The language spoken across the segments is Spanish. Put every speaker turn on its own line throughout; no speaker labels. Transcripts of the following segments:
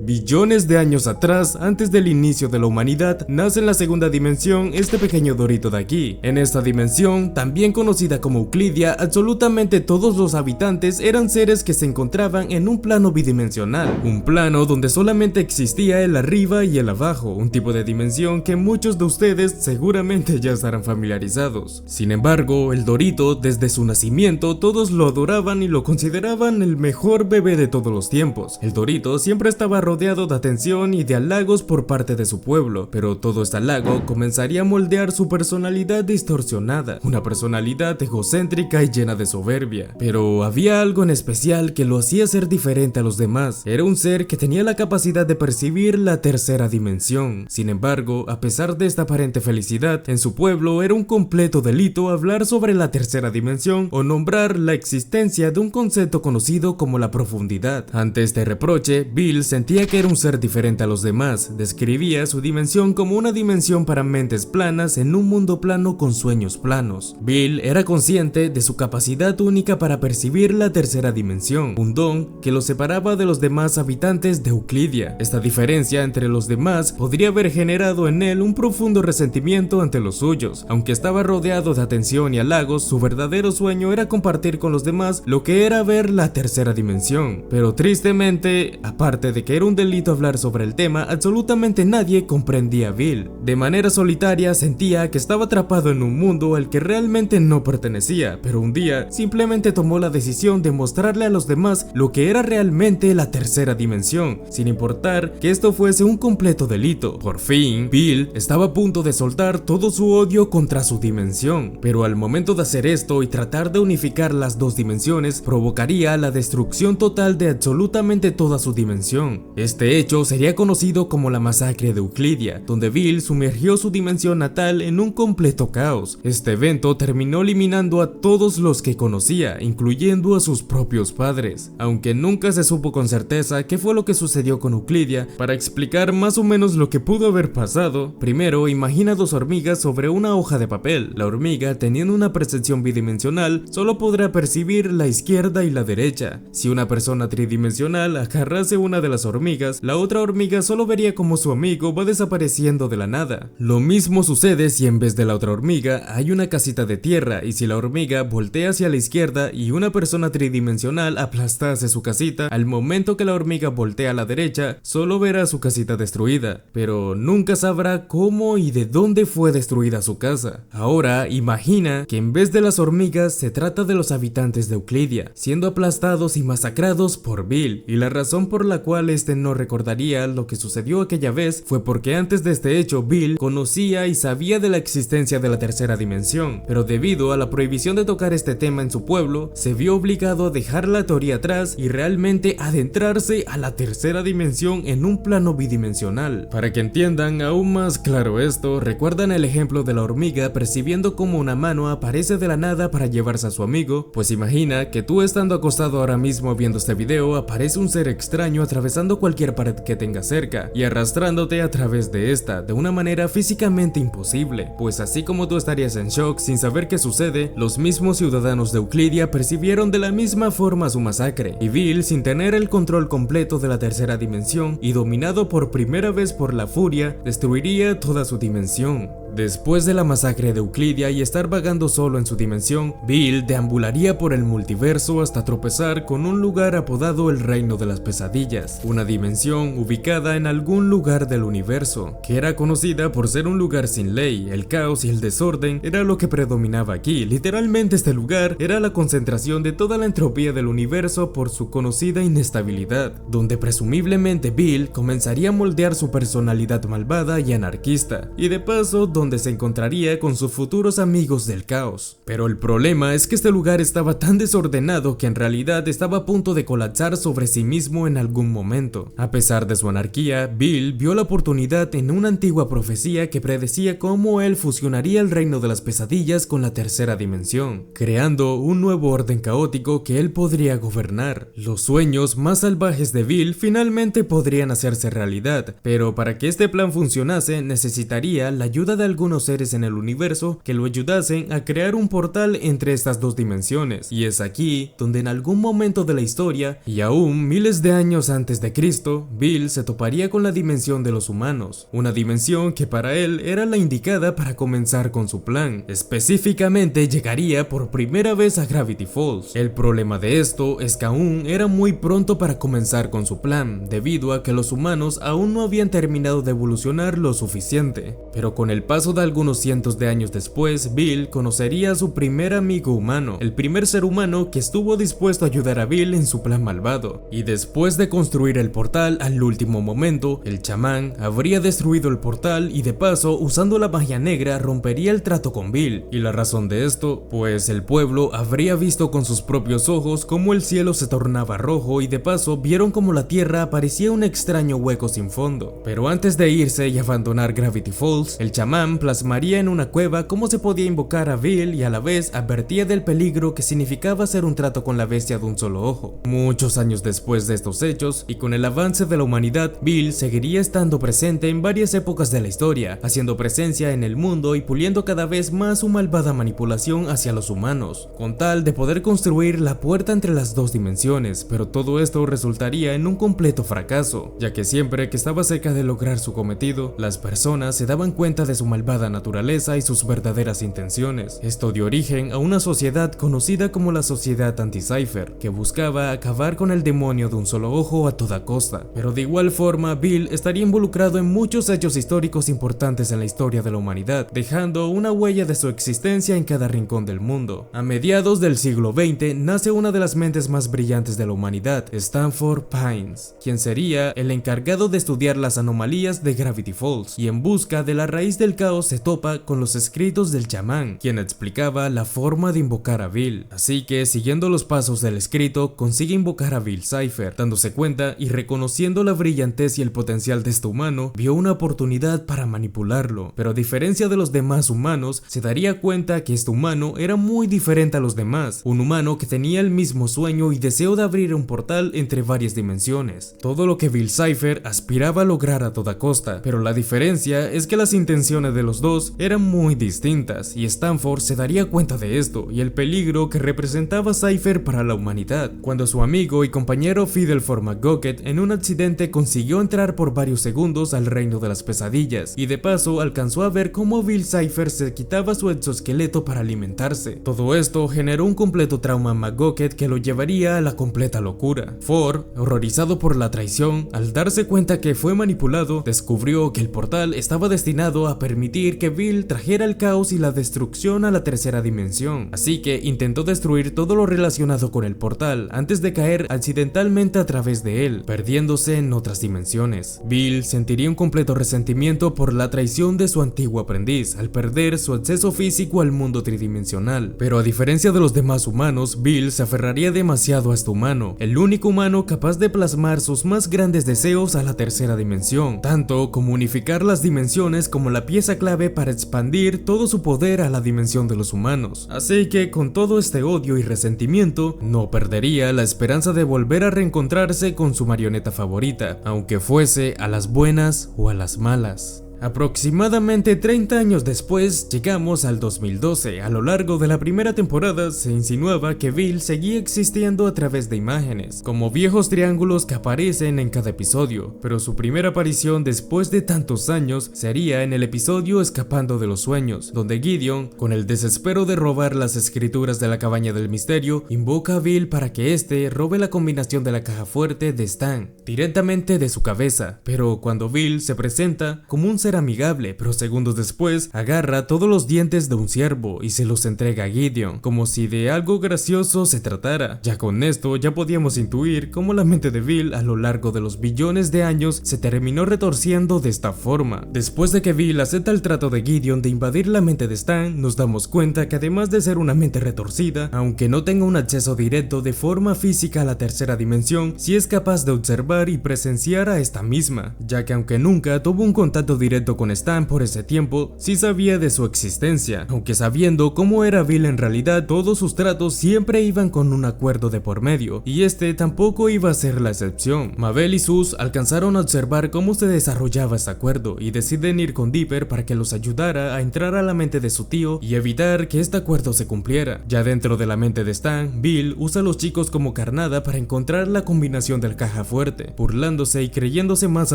Billones de años atrás, antes del inicio de la humanidad, nace en la segunda dimensión este pequeño dorito de aquí. En esta dimensión, también conocida como Euclidia, absolutamente todos los habitantes eran seres que se encontraban en un plano bidimensional. Un plano donde solamente existía el arriba y el abajo, un tipo de dimensión que muchos de ustedes seguramente ya estarán familiarizados. Sin embargo, el dorito, desde su nacimiento, todos lo adoraban y lo consideraban el mejor bebé de todos los tiempos. El dorito siempre estaba rodeado de atención y de halagos por parte de su pueblo, pero todo este halago comenzaría a moldear su personalidad distorsionada, una personalidad egocéntrica y llena de soberbia. Pero había algo en especial que lo hacía ser diferente a los demás. Era un ser que tenía la capacidad de percibir la tercera dimensión. Sin embargo, a pesar de esta aparente felicidad, en su pueblo era un completo delito hablar sobre la tercera dimensión o nombrar la existencia de un concepto conocido como la profundidad. Ante este reproche, Bill sentía que era un ser diferente a los demás. Describía su dimensión como una dimensión para mentes planas en un mundo plano con sueños planos. Bill era consciente de su capacidad única para percibir la tercera dimensión, un don que lo separaba de los demás habitantes de Euclidia. Esta diferencia entre los demás podría haber generado en él un profundo resentimiento ante los suyos. Aunque estaba rodeado de atención y halagos, su verdadero sueño era compartir con los demás lo que era ver la tercera dimensión. Pero tristemente, aparte de que era un delito hablar sobre el tema, absolutamente nadie comprendía a Bill. De manera solitaria sentía que estaba atrapado en un mundo al que realmente no pertenecía, pero un día simplemente tomó la decisión de mostrarle a los demás lo que era realmente la tercera dimensión, sin importar que esto fuese un completo delito. Por fin, Bill estaba a punto de soltar todo su odio contra su dimensión, pero al momento de hacer esto y tratar de unificar las dos dimensiones, provocaría la destrucción total de absolutamente toda su dimensión. Este hecho sería conocido como la masacre de Euclidia, donde Bill sumergió su dimensión natal en un completo caos. Este evento terminó eliminando a todos los que conocía, incluyendo a sus propios padres. Aunque nunca se supo con certeza qué fue lo que sucedió con Euclidia, para explicar más o menos lo que pudo haber pasado, primero imagina dos hormigas sobre una hoja de papel. La hormiga, teniendo una percepción bidimensional, solo podrá percibir la izquierda y la derecha. Si una persona tridimensional agarrase una de las hormigas, la otra hormiga solo vería como su amigo va desapareciendo de la nada. Lo mismo sucede si en vez de la otra hormiga hay una casita de tierra, y si la hormiga voltea hacia la izquierda y una persona tridimensional aplastase su casita, al momento que la hormiga voltea a la derecha, solo verá su casita destruida, pero nunca sabrá cómo y de dónde fue destruida su casa. Ahora imagina que en vez de las hormigas se trata de los habitantes de Euclidia, siendo aplastados y masacrados por Bill, y la razón por la cual este no recordaría lo que sucedió aquella vez fue porque antes de este hecho Bill conocía y sabía de la existencia de la tercera dimensión, pero debido a la prohibición de tocar este tema en su pueblo, se vio obligado a dejar la teoría atrás y realmente adentrarse a la tercera dimensión en un plano bidimensional. Para que entiendan aún más claro esto, ¿recuerdan el ejemplo de la hormiga percibiendo cómo una mano aparece de la nada para llevarse a su amigo? Pues imagina que tú, estando acostado ahora mismo viendo este video, aparece un ser extraño atravesando cualquier pared que tengas cerca y arrastrándote a través de esta de una manera físicamente imposible. Pues así como tú estarías en shock sin saber qué sucede, los mismos ciudadanos de Euclidia percibieron de la misma forma su masacre, y Bill, sin tener el control completo de la tercera dimensión y dominado por primera vez por la furia, destruiría toda su dimensión. Después de la masacre de Euclidia y estar vagando solo en su dimensión, Bill deambularía por el multiverso hasta tropezar con un lugar apodado el Reino de las Pesadillas, una dimensión ubicada en algún lugar del universo, que era conocida por ser un lugar sin ley. El caos y el desorden era lo que predominaba aquí. Literalmente este lugar era la concentración de toda la entropía del universo por su conocida inestabilidad, donde presumiblemente Bill comenzaría a moldear su personalidad malvada y anarquista, y de paso donde se encontraría con sus futuros amigos del caos. Pero el problema es que este lugar estaba tan desordenado que en realidad estaba a punto de colapsar sobre sí mismo en algún momento. A pesar de su anarquía, Bill vio la oportunidad en una antigua profecía que predecía cómo él fusionaría el reino de las pesadillas con la tercera dimensión, creando un nuevo orden caótico que él podría gobernar. Los sueños más salvajes de Bill finalmente podrían hacerse realidad, pero para que este plan funcionase necesitaría la ayuda de algunos seres en el universo que lo ayudasen a crear un portal entre estas dos dimensiones, y es aquí donde en algún momento de la historia, y aún miles de años antes de Cristo, Bill se toparía con la dimensión de los humanos, una dimensión que para él era la indicada para comenzar con su plan. Específicamente llegaría por primera vez a Gravity Falls. El problema de esto es que aún era muy pronto para comenzar con su plan, debido a que los humanos aún no habían terminado de evolucionar lo suficiente. Pero con el paso de algunos cientos de años después, Bill conocería a su primer amigo humano, el primer ser humano que estuvo dispuesto a ayudar a Bill en su plan malvado. Y después de construir el portal al último momento, el chamán habría destruido el portal y de paso, usando la magia negra, rompería el trato con Bill. Y la razón de esto, pues el pueblo habría visto con sus propios ojos cómo el cielo se tornaba rojo y de paso vieron como la tierra parecía un extraño hueco sin fondo. Pero antes de irse y abandonar Gravity Falls, el chamán plasmaría en una cueva cómo se podía invocar a Bill y a la vez advertía del peligro que significaba hacer un trato con la bestia de un solo ojo. Muchos años después de estos hechos y con el avance de la humanidad, Bill seguiría estando presente en varias épocas de la historia, haciendo presencia en el mundo y puliendo cada vez más su malvada manipulación hacia los humanos, con tal de poder construir la puerta entre las dos dimensiones, pero todo esto resultaría en un completo fracaso, ya que siempre que estaba cerca de lograr su cometido, las personas se daban cuenta de su malvada naturaleza y sus verdaderas intenciones. Esto dio origen a una sociedad conocida como la Sociedad Anti-Cypher, que buscaba acabar con el demonio de un solo ojo a toda costa. Pero de igual forma, Bill estaría involucrado en muchos hechos históricos importantes en la historia de la humanidad, dejando una huella de su existencia en cada rincón del mundo. A mediados del siglo XX nace una de las mentes más brillantes de la humanidad, Stanford Pines, quien sería el encargado de estudiar las anomalías de Gravity Falls, y en busca de la raíz del caos se topa con los escritos del chamán, quien explicaba la forma de invocar a Bill. Así que, siguiendo los pasos del escrito, consigue invocar a Bill Cipher. Dándose cuenta y reconociendo la brillantez y el potencial de este humano, vio una oportunidad para manipularlo. Pero a diferencia de los demás humanos, se daría cuenta que este humano era muy diferente a los demás, un humano que tenía el mismo sueño y deseo de abrir un portal entre varias dimensiones, todo lo que Bill Cipher aspiraba a lograr a toda costa. Pero la diferencia es que las intenciones de los dos eran muy distintas, y Stanford se daría cuenta de esto y el peligro que representaba Cipher para la humanidad, cuando su amigo y compañero Fidelford McGocket en un accidente consiguió entrar por varios segundos al reino de las pesadillas, y de paso alcanzó a ver cómo Bill Cipher se quitaba su exoesqueleto para alimentarse. Todo esto generó un completo trauma a McGocket que lo llevaría a la completa locura. Ford, horrorizado por la traición, al darse cuenta que fue manipulado, descubrió que el portal estaba destinado a permitir que Bill trajera el caos y la destrucción a la tercera dimensión, así que intentó destruir todo lo relacionado con el portal antes de caer accidentalmente a través de él, perdiéndose en otras dimensiones. Bill sentiría un completo resentimiento por la traición de su antiguo aprendiz al perder su acceso físico al mundo tridimensional, pero a diferencia de los demás humanos, Bill se aferraría demasiado a este humano, el único humano capaz de plasmar sus más grandes deseos a la tercera dimensión, tanto como unificar las dimensiones como la pieza clave para expandir todo su poder a la dimensión de los humanos. Así que con todo este odio y resentimiento, no perdería la esperanza de volver a reencontrarse con su marioneta favorita, aunque fuese a las buenas o a las malas. Aproximadamente 30 años después, llegamos al 2012. A lo largo de la primera temporada se insinuaba que Bill seguía existiendo a través de imágenes, como viejos triángulos que aparecen en cada episodio, pero su primera aparición después de tantos años sería en el episodio Escapando de los Sueños, donde Gideon, con el desespero de robar las escrituras de la cabaña del misterio, invoca a Bill para que éste robe la combinación de la caja fuerte de Stan, directamente de su cabeza. Pero cuando Bill se presenta como un ser amigable, pero segundos después agarra todos los dientes de un ciervo y se los entrega a Gideon, como si de algo gracioso se tratara. Ya con esto ya podíamos intuir cómo la mente de Bill a lo largo de los billones de años se terminó retorciendo de esta forma. Después de que Bill acepta el trato de Gideon de invadir la mente de Stan, nos damos cuenta que además de ser una mente retorcida, aunque no tenga un acceso directo de forma física a la tercera dimensión, sí es capaz de observar y presenciar a esta misma, ya que aunque nunca tuvo un contacto directo directo con Stan por ese tiempo, sí sabía de su existencia, aunque sabiendo cómo era Bill en realidad, todos sus tratos siempre iban con un acuerdo de por medio, y este tampoco iba a ser la excepción. Mabel y Sus alcanzaron a observar cómo se desarrollaba este acuerdo y deciden ir con Dipper para que los ayudara a entrar a la mente de su tío y evitar que este acuerdo se cumpliera. Ya dentro de la mente de Stan, Bill usa a los chicos como carnada para encontrar la combinación del caja fuerte, burlándose y creyéndose más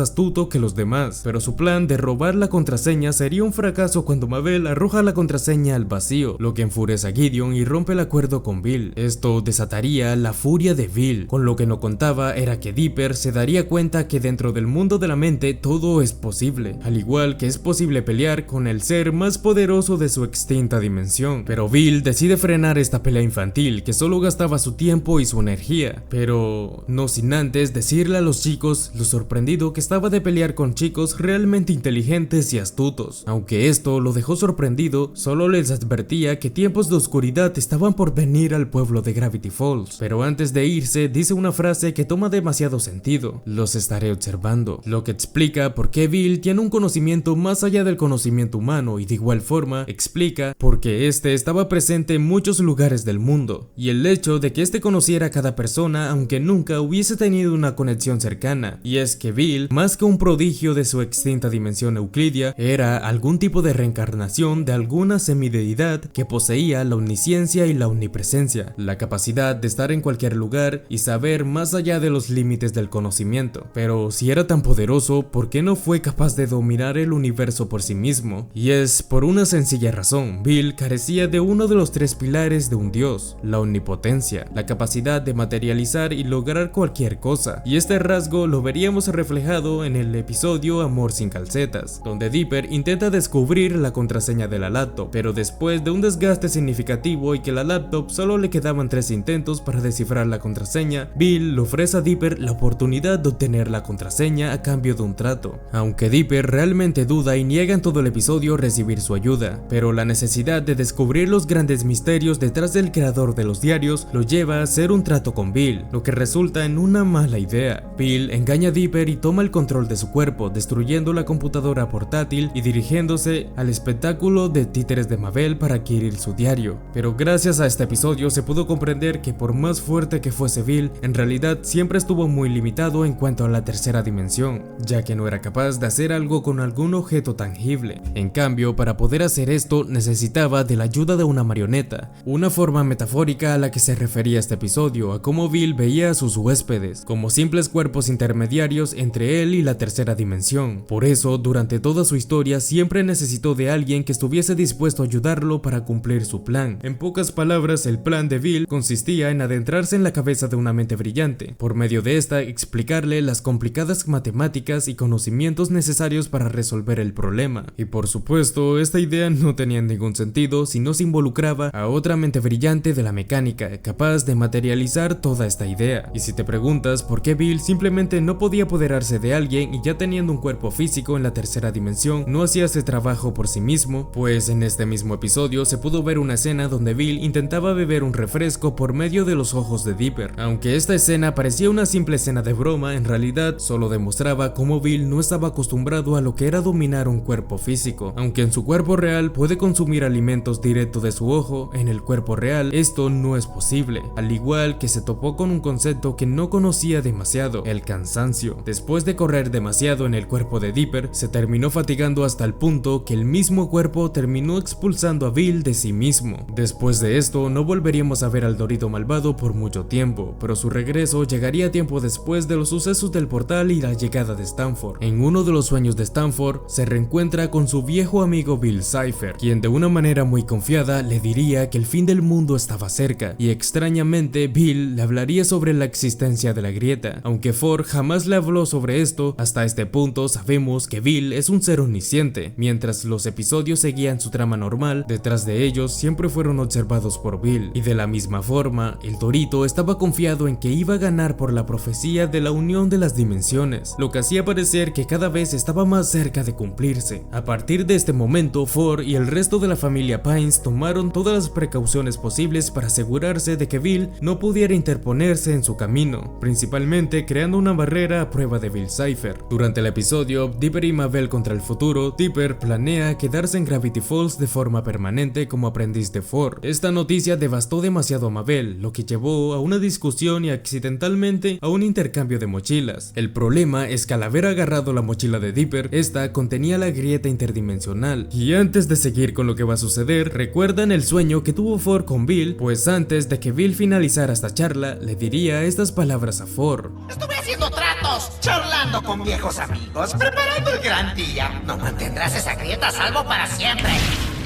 astuto que los demás, pero su plan de robar la contraseña sería un fracaso cuando Mabel arroja la contraseña al vacío, lo que enfurece a Gideon y rompe el acuerdo con Bill. Esto desataría la furia de Bill. Con lo que no contaba era que Dipper se daría cuenta que dentro del mundo de la mente todo es posible, al igual que es posible pelear con el ser más poderoso de su extinta dimensión. Pero Bill decide frenar esta pelea infantil que solo gastaba su tiempo y su energía, pero no sin antes decirle a los chicos lo sorprendido que estaba de pelear con chicos realmente inteligentes y astutos. Aunque esto lo dejó sorprendido, solo les advertía que tiempos de oscuridad estaban por venir al pueblo de Gravity Falls. Pero antes de irse dice una frase que toma demasiado sentido: los estaré observando, lo que explica por qué Bill tiene un conocimiento más allá del conocimiento humano, y de igual forma explica por qué este estaba presente en muchos lugares del mundo, y el hecho de que este conociera a cada persona aunque nunca hubiese tenido una conexión cercana. Y es que Bill, más que un prodigio de su extinta dimensión euclidia, era algún tipo de reencarnación de alguna semideidad que poseía la omnisciencia y la omnipresencia, la capacidad de estar en cualquier lugar y saber más allá de los límites del conocimiento. Pero si era tan poderoso, ¿por qué no fue capaz de dominar el universo por sí mismo? Y es por una sencilla razón: Bill carecía de uno de los tres pilares de un dios, la omnipotencia, la capacidad de materializar y lograr cualquier cosa. Y este rasgo lo veríamos reflejado en el episodio Amor sin calcetas, donde Dipper intenta descubrir la contraseña de la laptop, pero después de un desgaste significativo y que la laptop solo le quedaban 3 intentos para descifrar la contraseña, Bill le ofrece a Dipper la oportunidad de obtener la contraseña a cambio de un trato. Aunque Dipper realmente duda y niega en todo el episodio recibir su ayuda, pero la necesidad de descubrir los grandes misterios detrás del creador de los diarios lo lleva a hacer un trato con Bill, lo que resulta en una mala idea. Bill engaña a Dipper y toma el control de su cuerpo, destruyendo la computadora portátil y dirigiéndose al espectáculo de títeres de Mabel para adquirir su diario. Pero gracias a este episodio se pudo comprender que por más fuerte que fuese Bill, en realidad siempre estuvo muy limitado en cuanto a la tercera dimensión, ya que no era capaz de hacer algo con algún objeto tangible. En cambio, para poder hacer esto necesitaba de la ayuda de una marioneta, una forma metafórica a la que se refería este episodio, a cómo Bill veía a sus huéspedes como simples cuerpos intermediarios entre él y la tercera dimensión. Por eso, durante toda su historia siempre necesitó de alguien que estuviese dispuesto a ayudarlo para cumplir su plan. En pocas palabras, el plan de Bill consistía en adentrarse en la cabeza de una mente brillante, por medio de esta explicarle las complicadas matemáticas y conocimientos necesarios para resolver el problema. Y por supuesto, esta idea no tenía ningún sentido si no se involucraba a otra mente brillante de la mecánica, capaz de materializar toda esta idea. Y si te preguntas por qué Bill simplemente no podía apoderarse de alguien y ya teniendo un cuerpo físico en la tercera dimensión no hacía ese trabajo por sí mismo, pues en este mismo episodio se pudo ver una escena donde Bill intentaba beber un refresco por medio de los ojos de Dipper. Aunque esta escena parecía una simple escena de broma, en realidad solo demostraba cómo Bill no estaba acostumbrado a lo que era dominar un cuerpo físico. Aunque en su cuerpo real puede consumir alimentos directo de su ojo, en el cuerpo real esto no es posible, al igual que se topó con un concepto que no conocía demasiado: el cansancio. Después de correr demasiado en el cuerpo de Dipper, se terminó fatigando hasta el punto que el mismo cuerpo terminó expulsando a Bill de sí mismo. Después de esto no volveríamos a ver al Dorito malvado por mucho tiempo, pero su regreso llegaría tiempo después de los sucesos del portal y la llegada de Stanford. En uno de los sueños de Stanford se reencuentra con su viejo amigo Bill Cipher, quien de una manera muy confiada le diría que el fin del mundo estaba cerca, y extrañamente Bill le hablaría sobre la existencia de la grieta. Aunque Ford jamás le habló sobre esto, hasta este punto sabemos que Bill es un ser omnisciente. Mientras los episodios seguían su trama normal, detrás de ellos siempre fueron observados por Bill, y de la misma forma, el Dorito estaba confiado en que iba a ganar por la profecía de la unión de las dimensiones, lo que hacía parecer que cada vez estaba más cerca de cumplirse. A partir de este momento, Ford y el resto de la familia Pines tomaron todas las precauciones posibles para asegurarse de que Bill no pudiera interponerse en su camino, principalmente creando una barrera a prueba de Bill Cipher. Durante el episodio, Dipper y Mabel Mabel contra el futuro, Dipper planea quedarse en Gravity Falls de forma permanente como aprendiz de Ford. Esta noticia devastó demasiado a Mabel, lo que llevó a una discusión y accidentalmente a un intercambio de mochilas. El problema es que al haber agarrado la mochila de Dipper, esta contenía la grieta interdimensional. Y antes de seguir con lo que va a suceder, ¿recuerdan el sueño que tuvo Ford con Bill? Pues antes de que Bill finalizara esta charla, le diría estas palabras a Ford.
Estuve haciendo tratos, charlando con viejos amigos, preparando el gran día. No mantendrás esa grieta a salvo para siempre.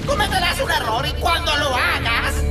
Cometerás un error y cuando lo hagas...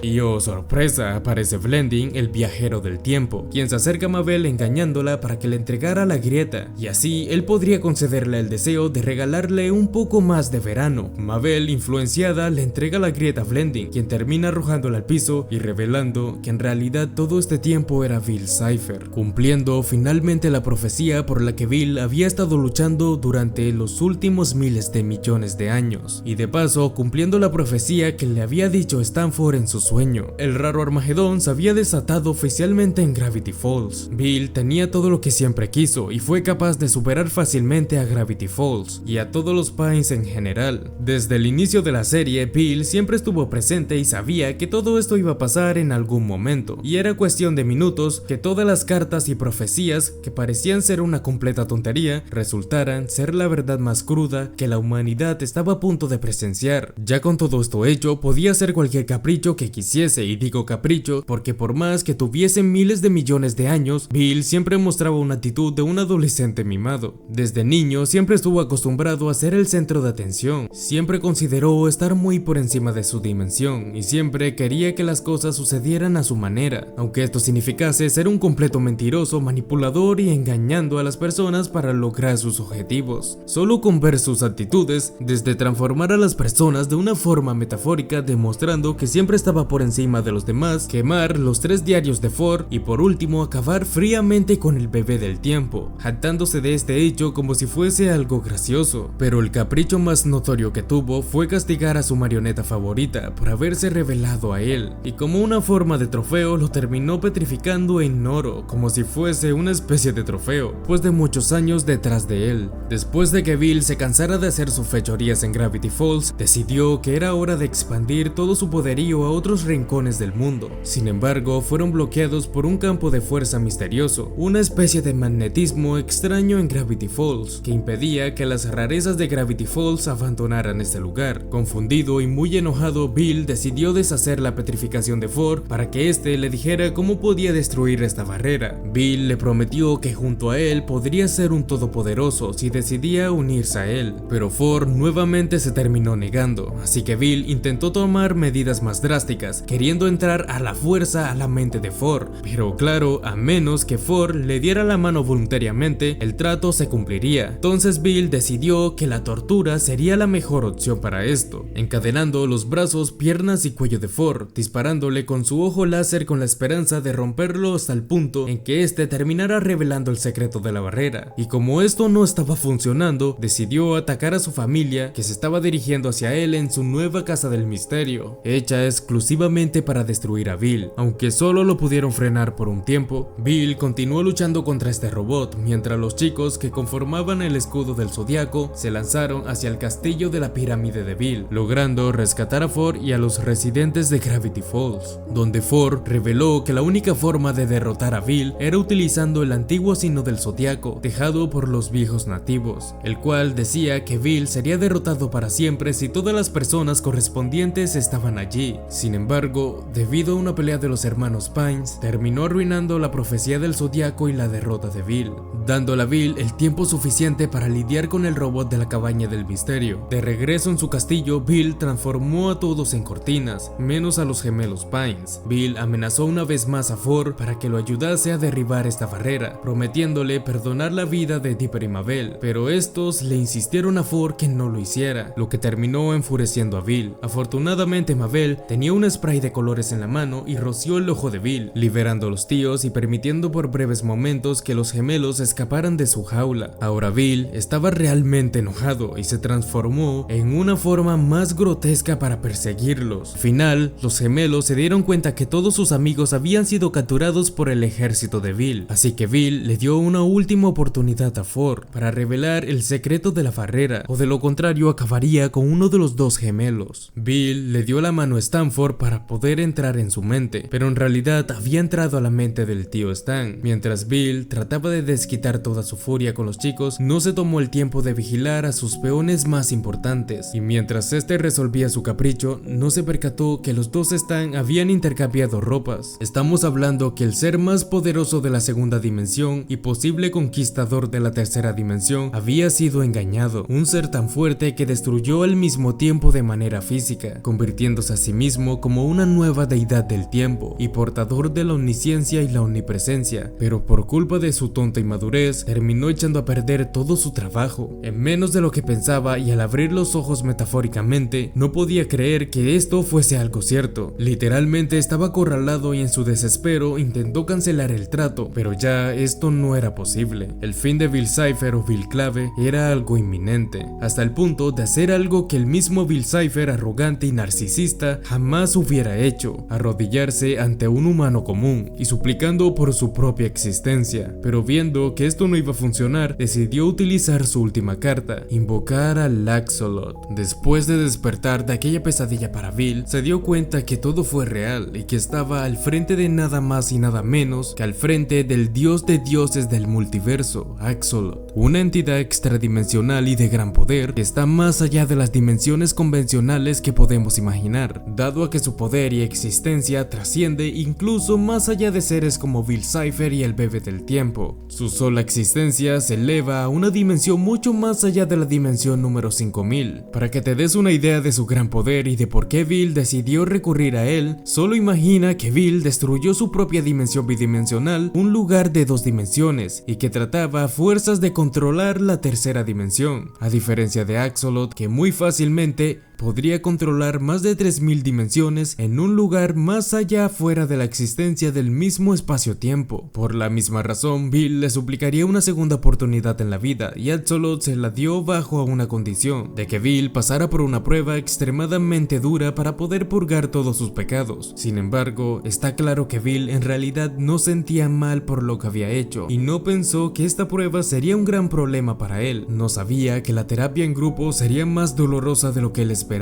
Y oh sorpresa, aparece Blending, el viajero del tiempo, quien se acerca a Mabel engañándola para que le entregara la grieta, y así él podría concederle el deseo de regalarle un poco más de verano. Mabel, influenciada, le entrega la grieta a Blending, quien termina arrojándola al piso y revelando que en realidad todo este tiempo era Bill Cipher, cumpliendo finalmente la profecía por la que Bill había estado luchando durante los últimos miles de millones de años, y de paso cumpliendo la profecía que le había dicho Stanford en sus sueño. El raro Armagedón se había desatado oficialmente en Gravity Falls. Bill tenía todo lo que siempre quiso y fue capaz de superar fácilmente a Gravity Falls y a todos los Pines en general. Desde el inicio de la serie, Bill siempre estuvo presente y sabía que todo esto iba a pasar en algún momento, y era cuestión de minutos que todas las cartas y profecías que parecían ser una completa tontería resultaran ser la verdad más cruda que la humanidad estaba a punto de presenciar. Ya con todo esto hecho, podía ser cualquier capricho que quisiese, y digo capricho porque por más que tuviese miles de millones de años, Bill siempre mostraba una actitud de un adolescente mimado. Desde niño siempre estuvo acostumbrado a ser el centro de atención, siempre consideró estar muy por encima de su dimensión y siempre quería que las cosas sucedieran a su manera, aunque esto significase ser un completo mentiroso, manipulador y engañando a las personas para lograr sus objetivos. Solo con ver sus actitudes, desde transformar a las personas de una forma metafórica demostrando que siempre estaba por encima de los demás, quemar los 3 diarios de Ford y por último acabar fríamente con el bebé del tiempo, jactándose de este hecho como si fuese algo gracioso. Pero el capricho más notorio que tuvo fue castigar a su marioneta favorita por haberse revelado a él, y como una forma de trofeo lo terminó petrificando en oro, como si fuese una especie de trofeo, pues de muchos años detrás de él. Después de que Bill se cansara de hacer sus fechorías en Gravity Falls, decidió que era hora de expandir todo su poderío a otros rincones del mundo. Sin embargo, fueron bloqueados por un campo de fuerza misterioso, una especie de magnetismo extraño en Gravity Falls, que impedía que las rarezas de Gravity Falls abandonaran este lugar. Confundido y muy enojado, Bill decidió deshacer la petrificación de Ford para que éste le dijera cómo podía destruir esta barrera. Bill le prometió que junto a él podría ser un todopoderoso si decidía unirse a él, pero Ford nuevamente se terminó negando, así que Bill intentó tomar medidas más drásticas, queriendo entrar a la fuerza a la mente de Ford, pero claro, a menos que Ford le diera la mano voluntariamente, el trato se cumpliría. Entonces Bill decidió que la tortura sería la mejor opción para esto, encadenando los brazos, piernas y cuello de Ford, disparándole con su ojo láser con la esperanza de romperlo hasta el punto en que este terminara revelando el secreto de la barrera. Y como esto no estaba funcionando, decidió atacar a su familia que se estaba dirigiendo hacia él en su nueva casa del misterio, hecha exclusivamente para destruir a Bill. Aunque solo lo pudieron frenar por un tiempo, Bill continuó luchando contra este robot, mientras los chicos que conformaban el escudo del Zodiaco se lanzaron hacia el castillo de la pirámide de Bill, logrando rescatar a Ford y a los residentes de Gravity Falls, donde Ford reveló que la única forma de derrotar a Bill era utilizando el antiguo signo del Zodiaco dejado por los viejos nativos, el cual decía que Bill sería derrotado para siempre si todas las personas correspondientes estaban allí. Sin embargo, debido a una pelea de los hermanos Pines, terminó arruinando la profecía del Zodiaco y la derrota de Bill, dándole a Bill el tiempo suficiente para lidiar con el robot de la cabaña del misterio. De regreso en su castillo, Bill transformó a todos en cortinas, menos a los gemelos Pines. Bill amenazó una vez más a Ford para que lo ayudase a derribar esta barrera, prometiéndole perdonar la vida de Dipper y Mabel, pero estos le insistieron a Ford que no lo hiciera, lo que terminó enfureciendo a Bill. Afortunadamente Mabel tenía una spray de colores en la mano y roció el ojo de Bill, liberando a los tíos y permitiendo por breves momentos que los gemelos escaparan de su jaula. Ahora Bill estaba realmente enojado y se transformó en una forma más grotesca para perseguirlos. Al final, los gemelos se dieron cuenta que todos sus amigos habían sido capturados por el ejército de Bill, así que Bill le dio una última oportunidad a Ford para revelar el secreto de la barrera, o de lo contrario acabaría con uno de los dos gemelos. Bill le dio la mano a Stanford para poder entrar en su mente, pero en realidad había entrado a la mente del tío Stan. Mientras Bill trataba de desquitar toda su furia con los chicos, no se tomó el tiempo de vigilar a sus peones más importantes, y mientras este resolvía su capricho, no se percató que los dos Stan habían intercambiado ropas. Estamos hablando que el ser más poderoso de la segunda dimensión y posible conquistador de la tercera dimensión había sido engañado, un ser tan fuerte que destruyó al mismo tiempo de manera física, convirtiéndose a sí mismo como una nueva deidad del tiempo y portador de la omnisciencia y la omnipresencia, pero por culpa de su tonta inmadurez terminó echando a perder todo su trabajo. En menos de lo que pensaba, y al abrir los ojos metafóricamente, no podía creer que esto fuese algo cierto. Literalmente estaba acorralado y en su desespero intentó cancelar el trato, pero ya esto no era posible. El fin de Bill Cipher o Bill Clave era algo inminente, hasta el punto de hacer algo que el mismo Bill Cipher, arrogante y narcisista, jamás hubiera hecho: arrodillarse ante un humano común y suplicando por su propia existencia. Pero viendo que esto no iba a funcionar, decidió utilizar su última carta: invocar al Axolot. Después de despertar de aquella pesadilla para Bill, se dio cuenta que todo fue real y que estaba al frente de nada más y nada menos que al frente del dios de dioses del multiverso, Axolot, una entidad extradimensional y de gran poder que está más allá de las dimensiones convencionales que podemos imaginar, dado a que su poder y existencia trasciende incluso más allá de seres como Bill Cipher y el bebé del tiempo. Su sola existencia se eleva a una dimensión mucho más allá de la dimensión número 5000. Para que te des una idea de su gran poder y de por qué Bill decidió recurrir a él, solo imagina que Bill destruyó su propia dimensión bidimensional, un lugar de dos dimensiones, y que trataba a fuerzas de controlar la tercera dimensión, a diferencia de Axolot, que muy fácilmente podría controlar más de 3000 dimensiones en un lugar más allá fuera de la existencia del mismo espacio-tiempo. Por la misma razón, Bill le suplicaría una segunda oportunidad en la vida, y Axolot se la dio bajo una condición: de que Bill pasara por una prueba extremadamente dura para poder purgar todos sus pecados. Sin embargo, está claro que Bill en realidad no sentía mal por lo que había hecho, y no pensó que esta prueba sería un gran problema para él. No sabía que la terapia en grupo sería más dolorosa de lo que él esperaba.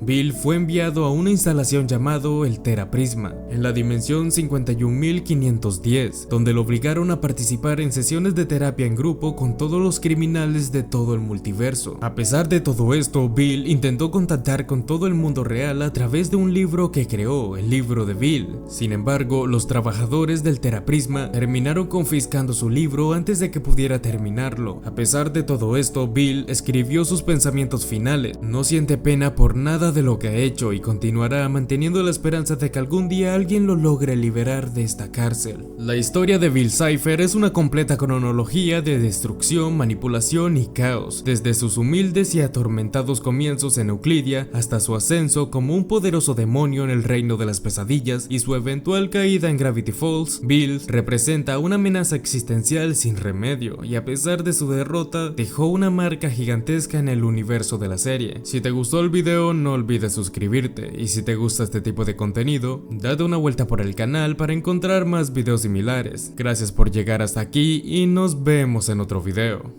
Bill fue enviado a una instalación llamado el Teraprisma, en la dimensión 51510, donde lo obligaron a participar en sesiones de terapia en grupo con todos los criminales de todo el multiverso. A pesar de todo esto, Bill intentó contactar con todo el mundo real a través de un libro que creó, el libro de Bill. Sin embargo, los trabajadores del Teraprisma terminaron confiscando su libro antes de que pudiera terminarlo. A pesar de todo esto, Bill escribió sus pensamientos finales: no siente pena por nada de lo que ha hecho y continuará manteniendo la esperanza de que algún día alguien lo logre liberar de esta cárcel. La historia de Bill Cipher es una completa cronología de destrucción, manipulación y caos, desde sus humildes y atormentados comienzos en Euclidia hasta su ascenso como un poderoso demonio en el reino de las pesadillas y su eventual caída en Gravity Falls. Bill representa una amenaza existencial sin remedio, y a pesar de su derrota, dejó una marca gigantesca en el universo de la serie. Si te gustó el video, no olvides suscribirte, y si te gusta este tipo de contenido, date una vuelta por el canal para encontrar más videos similares. Gracias por llegar hasta aquí y nos vemos en otro video.